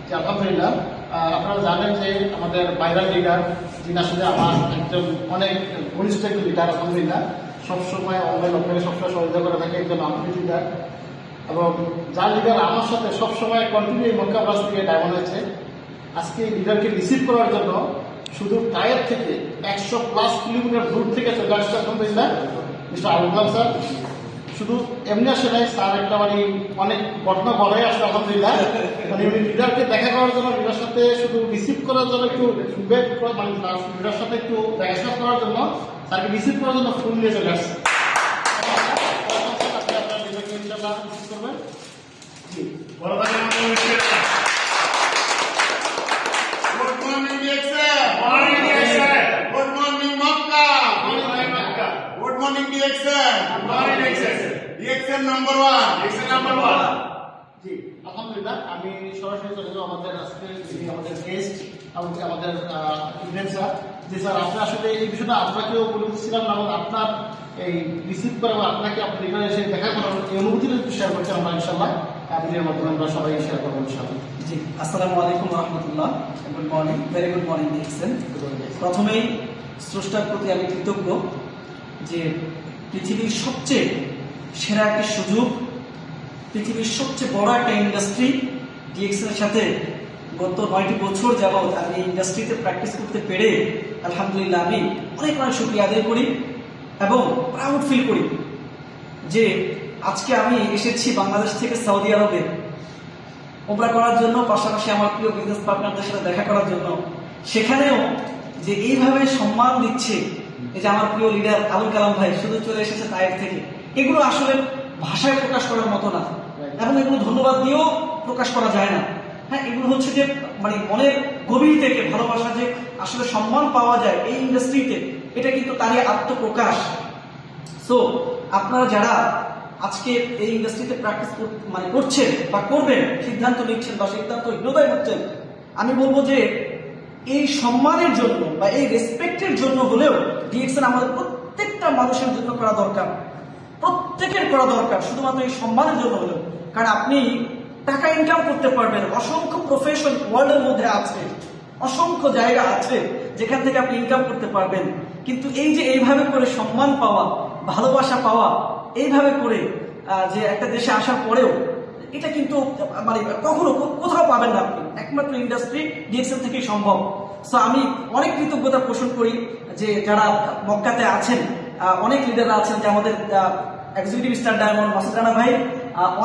যে আলহামদুলিল্লাহ আপনারা জানেন যে আমাদের ভাইরাল লিডার, যিনি আসলে আমার একজন অনেক ঘনিষ্ঠ একজন লিডার, আলহামদুলিল্লাহ সবসময় অনলাইন অফলাইনে সবসময় সহযোগিতা করে থাকে একজন আন্তরিক লিডার, এবং যার লিডার আমার সাথে সবসময় কন্টিনিউ মক্কা ব্রাঞ্চ থেকে ডায়মন্ড হয়েছে। আজকে এই লিডারকে রিসিভ করার জন্য শুধু টায়ার থেকে 100+ কিলোমিটার দূর থেকে চলে আসছে আলহামদুলিল্লাহ মিস্টার আবুল কালাম স্যার। শুধু এমনি আসে নাই স্যার, একটা মানে অনেক ঘটনা ঘটাই আসলে আলহামদুলিল্লাহ। মানে উনি লিডারকে দেখা করার জন্য, লিডার সাথে শুধু রিসিভ করার জন্য একটু মানে লিডার সাথে একটু দেখা সাক্ষাৎ করার জন্য, স্যারকে রিসিভ করার জন্য ফোন নিয়ে চলে আসছে। আলহামদুলিল্লাহ আমি সরাসরি চলে যাবো আমাদের আজকে আমাদের গেস্ট আমাদের ইভেন্ট স্যার। যে স্যার আপনি আসলে এই বিষয়টা আপনাকেও বলে দিচ্ছিলাম না, আপনার এই রিসিভ করা বা আপনাকে আপনার এখানে এসে দেখা করার এই অনুভূতিটা একটু শেয়ার করছি আমরা ইনশাল্লাহ, ভিডিওর মাধ্যমে আমরা সবাই শেয়ার করবো ইনশাল্লাহ। জি, আসসালামু আলাইকুম রহমতুল্লাহ, good morning, very good morning. দেখছেন, প্রথমেই স্রষ্টার প্রতি আমি কৃতজ্ঞ যে পৃথিবীর সবচেয়ে সেরা একটি সুযোগ, পৃথিবীর সবচেয়ে বড় একটা ইন্ডাস্ট্রি ডিএক্সএল এর সাথে গত 9টি বছর যাবৎ আমি এই ইন্ডাস্ট্রিতে প্র্যাকটিস করতে পেরে আলহামদুলিল্লাহ আমি অনেক অনেক শুকরিয়া আদায় করি এবং প্রাউড ফিল করি যে আজকে আমি এসেছি বাংলাদেশ থেকে সৌদি আরবে ওমরা করার জন্য, পাশাপাশি আমার প্রিয় বিজনেস পার্টনারদের সাথে দেখা করার জন্য। সেখানেও যে এইভাবে সম্মান দিচ্ছে, এই যে আমার প্রিয় লিডার আবুল কালাম ভাই শুধু চলে এসেছে তায়েফ থেকে, এগুলো আসলে ভাষায় প্রকাশ করার মতো না, এবং এগুলো ধন্যবাদ দিয়েও প্রকাশ করা যায় না। হ্যাঁ, এগুলো হচ্ছে যে মানে মনের গভীর থেকে ভালোবাসা, যে আসলে সম্মান পাওয়া যায় এই ইন্ডাস্ট্রিতে, এটা কিন্তু তারই আত্মপ্রকাশ। সো আপনারা যারা আজকে এই ইন্ডাস্ট্রিতে প্র্যাকটিস মানে করছেন বা করবেন, সিদ্ধান্ত নিচ্ছেন বা সিদ্ধান্ত হৃদয় হচ্ছেন, আমি বলবো যে এই সম্মানের জন্য বা এই রেসপেক্টের জন্য হলেও ডিএক্সএল আমাদের প্রত্যেকটা মানুষের জন্য করা দরকার, প্রত্যেকের করা দরকার, শুধুমাত্র এই সম্মানের জন্য হলেও। কারণ আপনি টাকা ইনকাম করতে পারবেন, অসংখ্য প্রফেশন ওয়ার্ল্ডের মধ্যে আছে, অসংখ্য জায়গা আছে যেখান থেকে আপনি ইনকাম করতে পারবেন, কিন্তু এই যে এইভাবে করে সম্মান পাওয়া, ভালোবাসা পাওয়া, এইভাবে করে যে একটা দেশে আসার পরেও এটা কিন্তু মানে কখনো কোথাও পাবেন না আপনি, একমাত্র ইন্ডাস্ট্রি ডিএক্সএল থেকেই সম্ভব। সো আমি অনেক কৃতজ্ঞতা পোষণ করি যে যারা মক্কাতে আছেন, অনেক লিডাররা আছেন, যে আমাদের executive star diamond Masud Rana ভাই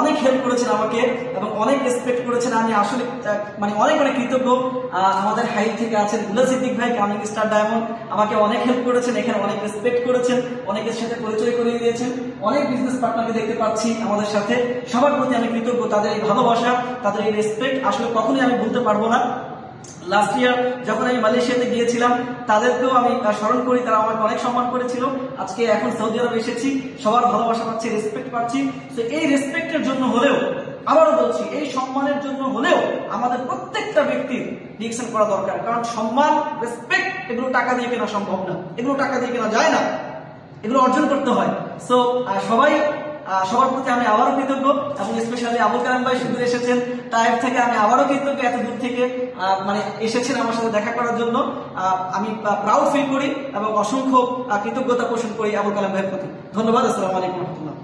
অনেক হেল্প করেছেন আমাকে এবং অনেক রেসপেক্ট করেছেন। আমি আসলে মানে অনেক অনেক কৃতজ্ঞ। আমাদের হাই থেকে আছেন দুলা সিদ্দিক ভাই, কামিং স্টার ডায়মন্ড, আমাকে অনেক হেল্প করেছেন, এখানে অনেক রেসপেক্ট করেছেন, অনেকের সাথে পরিচয় করিয়ে দিয়েছেন, অনেক বিজনেস পার্টনারকে দেখতে পাচ্ছি আমাদের সাথে। সবার প্রতি আমি কৃতজ্ঞ, তাদের এই ভালোবাসা, তাদের এই রেসপেক্ট আসলে কখনোই আমি ভুলতে পারবো না। লাস্ট ইয়ার যখন আমি মালয়েশিয়াতে গিয়েছিলাম, তাদেরকেও আমি স্মরণ করি, তারা আমাকে অনেক সম্মান করেছিল। আজকে এখন সৌদি আরবে এসেছি, সবার ভালোবাসা পাচ্ছি, রেসপেক্ট পাচ্ছি। তো এই রেসপেক্টের জন্য হলেও, আবারও বলছি, এই সম্মানের জন্য হলেও আমাদের প্রত্যেকটা ব্যক্তির ডিএক্সএল করা দরকার। কারণ সম্মান, রেসপেক্ট এগুলো টাকা দিয়ে কেনা সম্ভব না, এগুলো টাকা দিয়ে কেনা যায় না, এগুলো অর্জন করতে হয়। সো সবার প্রতি আমি আবারও কৃতজ্ঞ, এবং স্পেশালি আবুল কালাম ভাই শুধু এসেছেন তায়েফ থেকে, আমি আবারও কৃতজ্ঞ, এত দূর থেকে মানে এসেছেন আমার সাথে দেখা করার জন্য। আমি প্রাউড ফিল করি এবং অসংখ্য কৃতজ্ঞতা পোষণ করি আবুল কালাম ভাইয়ের প্রতি। ধন্যবাদ। আসসালামু আলাইকুম রহমতুল্লাহ।